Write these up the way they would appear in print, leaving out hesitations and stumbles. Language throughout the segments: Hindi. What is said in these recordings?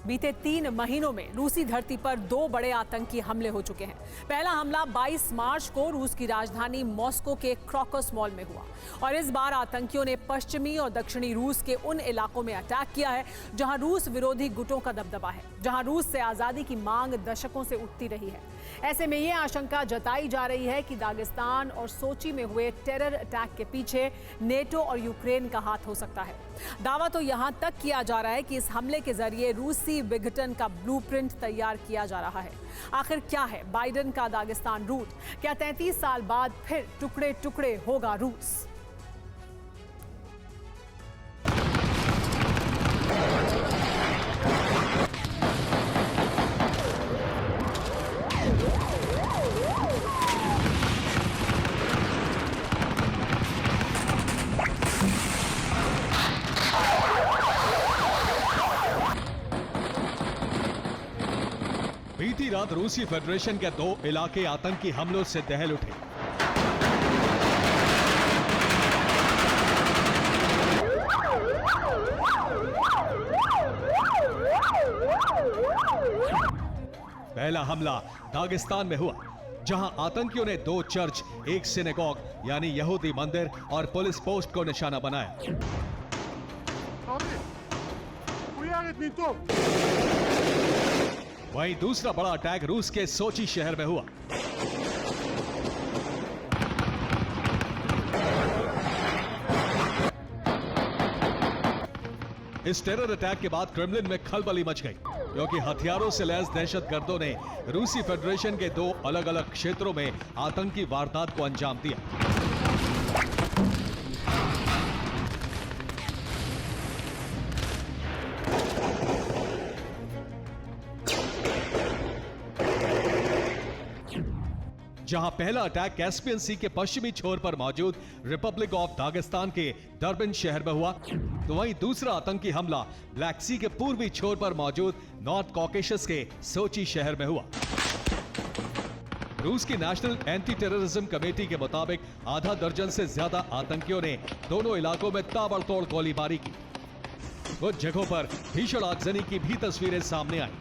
बीते 3 महीनों में रूसी धरती पर 2 बड़े आतंकी हमले हो चुके हैं। पहला हमला 22 मार्च को रूस की राजधानी मॉस्को के क्रॉकस मॉल में हुआ और इस बार आतंकियों ने पश्चिमी और दक्षिणी रूस के उन इलाकों में अटैक किया है जहां रूस विरोधी गुटों का दबदबा है, जहां रूस से आजादी की मांग दशकों से उठती रही है। ऐसे में ये आशंका जताई जा रही है कि दागिस्तान और सोची में हुए टेरर अटैक के पीछे नेटो और यूक्रेन का हाथ हो सकता है। दावा तो यहां तक किया जा रहा है कि इस हमले के जरिए रूसी विघटन का ब्लूप्रिंट तैयार किया जा रहा है। आखिर क्या है बाइडेन का दागिस्तान रूट? क्या 33 साल बाद फिर टुकड़े टुकड़े होगा रूस? बीती रात रूसी फेडरेशन के 2 इलाके आतंकी हमलों से दहल उठे। पहला हमला दागिस्तान में हुआ, जहां आतंकियों ने 2 चर्च, एक सिनेगॉग यानी यहूदी मंदिर और पुलिस पोस्ट को निशाना बनाया। वहीं दूसरा बड़ा अटैक रूस के सोची शहर में हुआ। इस टेरर अटैक के बाद क्रेमलिन में खलबली मच गई, क्योंकि हथियारों से लैस दहशतगर्दों ने रूसी फेडरेशन के 2 अलग अलग क्षेत्रों में आतंकी वारदात को अंजाम दिया। जहां पहला अटैक कैस्पियन सी के पश्चिमी छोर पर मौजूद रिपब्लिक ऑफ दागिस्तान के डरबन शहर में हुआ, तो वहीं दूसरा आतंकी हमला ब्लैक सी के पूर्वी छोर पर मौजूद नॉर्थ कॉकेशस के सोची शहर में हुआ। रूस की नेशनल एंटी टेररिज्म कमेटी के मुताबिक आधा दर्जन से ज्यादा आतंकियों ने दोनों इलाकों में ताबड़तोड़ गोलीबारी की। कुछ जगहों पर भीषण आगजनी की भी तस्वीरें सामने आई।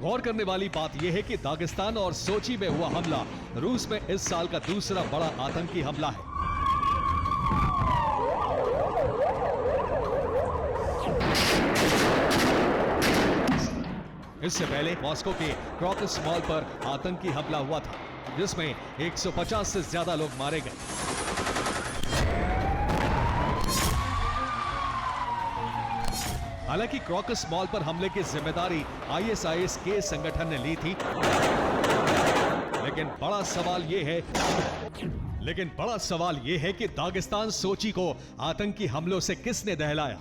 गौर करने वाली बात यह है कि दागिस्तान और सोची में हुआ हमला रूस में इस साल का दूसरा बड़ा आतंकी हमला है। इससे पहले मॉस्को के क्रॉकस मॉल पर आतंकी हमला हुआ था, जिसमें 150 से ज्यादा लोग मारे गए। हालांकि क्रॉकस मॉल पर हमले की जिम्मेदारी ISIS के संगठन ने ली थी, लेकिन बड़ा सवाल यह है कि दागिस्तान सोची को आतंकी हमलों से किसने दहलाया?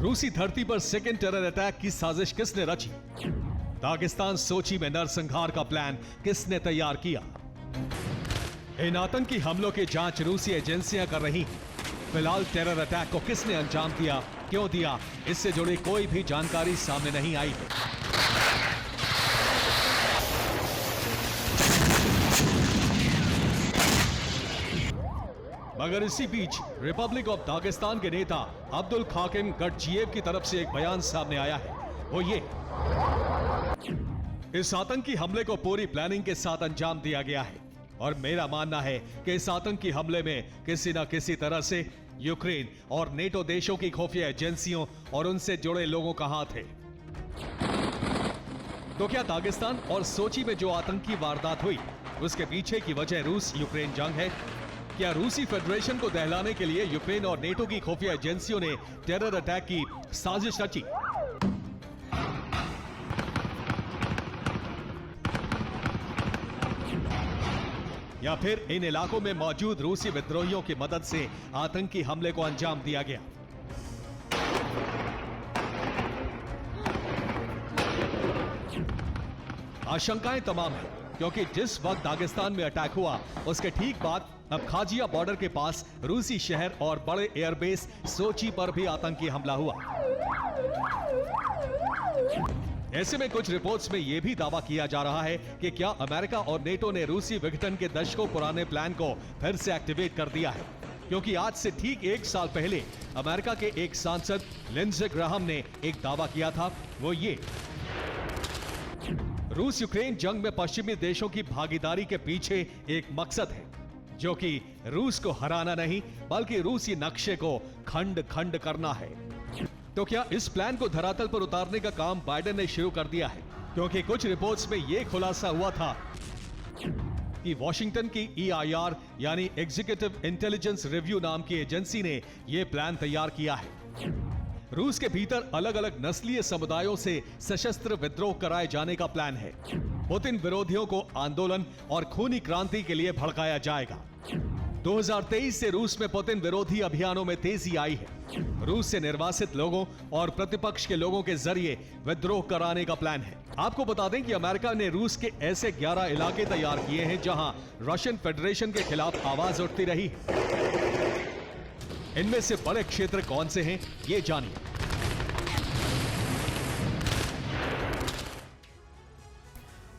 रूसी धरती पर सेकेंड टेरर अटैक की साजिश किसने रची? दागिस्तान सोची में नरसंहार का प्लान किसने तैयार किया? इन आतंकी हमलों की जांच रूसी एजेंसियां कर रही हैं। फिलहाल टेरर अटैक को किसने अंजाम दिया, क्यों दिया, इससे जुड़ी कोई भी जानकारी सामने नहीं आई है। मगर इसी बीच रिपब्लिक ऑफ दागिस्तान के नेता अब्दुल खाकिम गटजिएव की तरफ से एक बयान सामने आया है। वो ये, इस आतंकी हमले को पूरी प्लानिंग के साथ अंजाम दिया गया है और मेरा मानना है कि इस आतंकी हमले में किसी न किसी तरह से यूक्रेन और नेटो देशों की खुफिया एजेंसियों और उनसे जुड़े लोगों का हाथ है। तो क्या दागिस्तान और सोची में जो आतंकी वारदात हुई, उसके पीछे की वजह रूस यूक्रेन जंग है? क्या रूसी फेडरेशन को दहलाने के लिए यूक्रेन और नेटो की खुफिया एजेंसियों ने टेरर अटैक की साजिश रची? या फिर इन इलाकों में मौजूद रूसी विद्रोहियों की मदद से आतंकी हमले को अंजाम दिया गया? आशंकाएं तमाम हैं, क्योंकि जिस वक्त दागिस्तान में अटैक हुआ उसके ठीक बाद अबखाजिया बॉर्डर के पास रूसी शहर और बड़े एयरबेस सोची पर भी आतंकी हमला हुआ। ऐसे में कुछ रिपोर्ट्स में यह भी दावा किया जा रहा है कि क्या अमेरिका और नेटो ने रूसी विघटन के दशकों पुराने प्लान को फिर से एक्टिवेट कर दिया है। क्योंकि आज से ठीक 1 साल पहले अमेरिका के एक सांसद लिंडसे ग्राहम ने एक दावा किया था, वो ये: रूस यूक्रेन जंग में पश्चिमी देशों की भागीदारी के पीछे एक मकसद है, जो कि रूस को हराना नहीं बल्कि रूसी नक्शे को खंड खंड करना है। तो क्या इस प्लान को धरातल पर उतारने का काम बाइडेन ने शुरू कर दिया है? क्योंकि कुछ रिपोर्ट्स में यह खुलासा हुआ था कि वॉशिंगटन की EIR यानी एग्जीक्यूटिव इंटेलिजेंस रिव्यू नाम की एजेंसी ने यह प्लान तैयार किया है। रूस के भीतर अलग अलग नस्लीय समुदायों से सशस्त्र विद्रोह कराए जाने का प्लान है। पुतिन विरोधियों को आंदोलन और खूनी क्रांति के लिए भड़काया जाएगा। 2023 से रूस में पुतिन विरोधी अभियानों में तेजी आई है। रूस से निर्वासित लोगों और प्रतिपक्ष के लोगों के जरिए विद्रोह कराने का प्लान है। आपको बता दें कि अमेरिका ने रूस के ऐसे 11 इलाके तैयार किए हैं जहां रशियन फेडरेशन के खिलाफ आवाज उठती रही है। इनमें से बड़े क्षेत्र कौन से हैं, ये जानिए।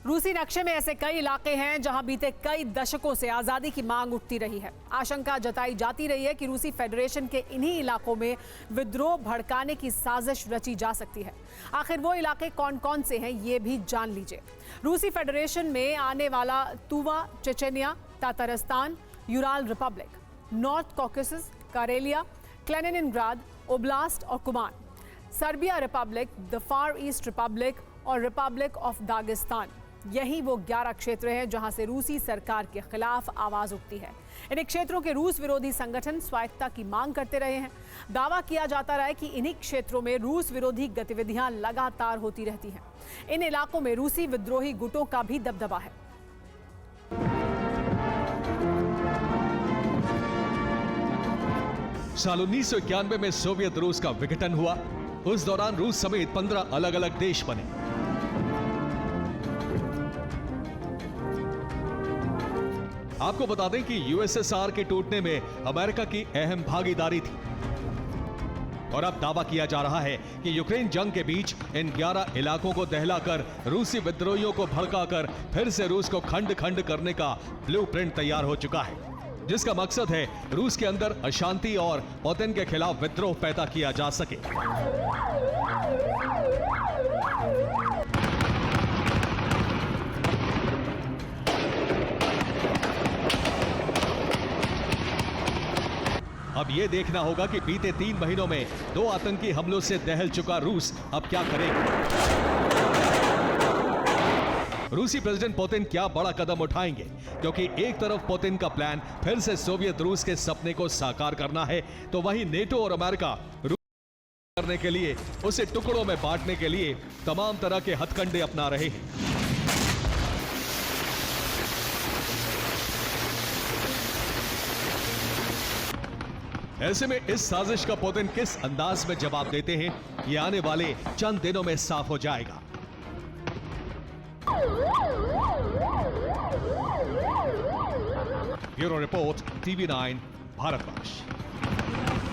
रूसी नक्शे में ऐसे कई इलाके हैं जहां बीते कई दशकों से आजादी की मांग उठती रही है। आशंका जताई जाती रही है कि रूसी फेडरेशन के इन्हीं इलाकों में विद्रोह भड़काने की साजिश रची जा सकती है। आखिर वो इलाके कौन कौन से हैं, ये भी जान लीजिए। रूसी फेडरेशन में आने वाला Tuva, Chechnya, Tatarstan, Ural Republic, North Caucasus, Karelia, Kaliningrad, Oblast और कुमान, सर्बिया Republic, the Far East Republic और रिपब्लिक ऑफ दागिस्तान। यही वो 11 क्षेत्र हैं जहां से रूसी सरकार के खिलाफ आवाज उठती है। इन क्षेत्रों के रूस विरोधी संगठन स्वायत्तता की मांग करते रहे हैं। दावा किया जाता रहा है कि इन्हीं क्षेत्रों में रूस विरोधी गतिविधियां लगातार होती रहती हैं। इन इलाकों में रूसी विद्रोही गुटों का भी दबदबा है। साल 1991 में सोवियत रूस का विघटन हुआ। उस दौरान रूस समेत 15 अलग अलग देश बने। आपको बता दें कि USSR के टूटने में अमेरिका की अहम भागीदारी थी। और अब दावा किया जा रहा है कि यूक्रेन जंग के बीच इन 11 इलाकों को दहलाकर रूसी विद्रोहियों को भड़काकर फिर से रूस को खंड खंड करने का ब्लूप्रिंट तैयार हो चुका है, जिसका मकसद है रूस के अंदर अशांति और पुतिन के खिलाफ विद्रोह पैदा किया जा सके। अब यह देखना होगा कि बीते 3 महीनों में 2 आतंकी हमलों से दहल चुका रूस अब क्या करेगा। रूसी प्रेसिडेंट पुतिन क्या बड़ा कदम उठाएंगे, क्योंकि एक तरफ पुतिन का प्लान फिर से सोवियत रूस के सपने को साकार करना है, तो वहीं नेटो और अमेरिका रूस करने के लिए, उसे टुकड़ों में बांटने के लिए तमाम तरह के हथकंडे अपना रहे हैं। ऐसे में इस साजिश का पुतिन किस अंदाज में जवाब देते हैं, ये आने वाले चंद दिनों में साफ हो जाएगा। Bureau report, TV9 Bharatvarsh.